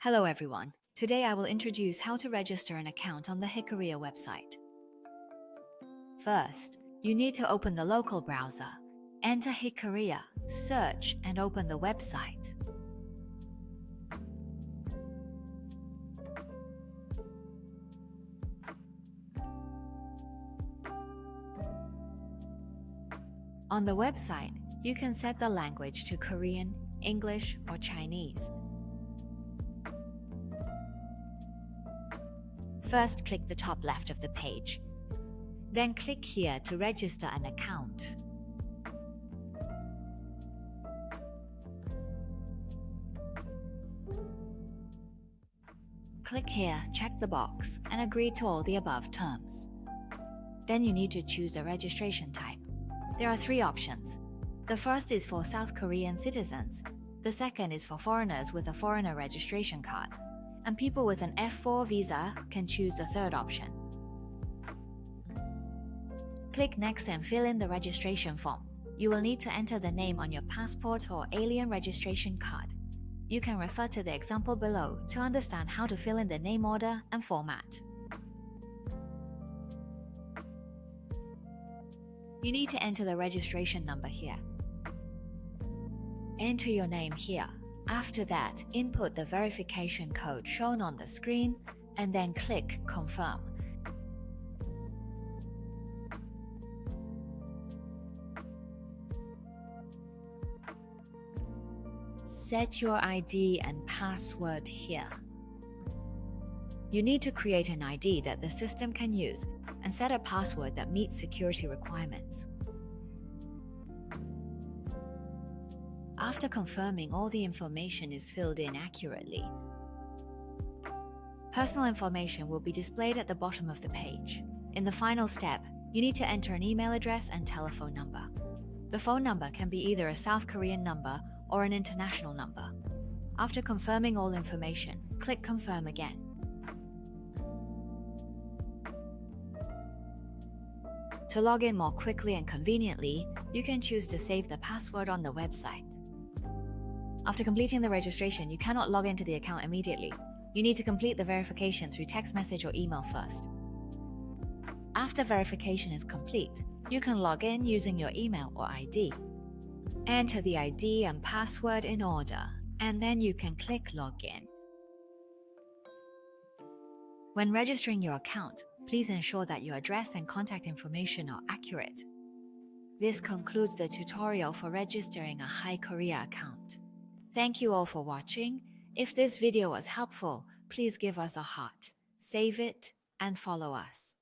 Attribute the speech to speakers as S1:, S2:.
S1: Hello everyone. Today I will introduce how to register an account on the HeKorea website. First, you need to open the local browser. Enter HeKorea, search and open the website. On the website, you can set the language to Korean, English or Chinese. First, click the top left of the page. Then click here to register an account. Click here, check the box, and agree to all the above terms. Then you need to choose the registration type. There are three options. The first is for South Korean citizens. The second is for foreigners with a foreigner registration card. And people with an F4 visa can choose the third option. Click Next and fill in the registration form. You will need to enter the name on your passport or alien registration card. You can refer to the example below to understand how to fill in the name order and format. You need to enter the registration number here. Enter your name here. After that, input the verification code shown on the screen and then click Confirm. Set your ID and password here. You need to create an ID that the system can use and set a password that meets security requirements. After confirming all the information is filled in accurately, personal information will be displayed at the bottom of the page. In the final step, you need to enter an email address and telephone number. The phone number can be either a South Korean number or an international number. After confirming all information, click Confirm again. To log in more quickly and conveniently, you can choose to save the password on the website. After completing the registration, you cannot log into the account immediately. You need to complete the verification through text message or email first. After verification is complete, you can log in using your email or ID. Enter the ID and password in order, and then you can click Login. When registering your account, please ensure that your address and contact information are accurate. This concludes the tutorial for registering a HeKorea account. Thank you all for watching. If this video was helpful, please give us a heart, save it, and follow us.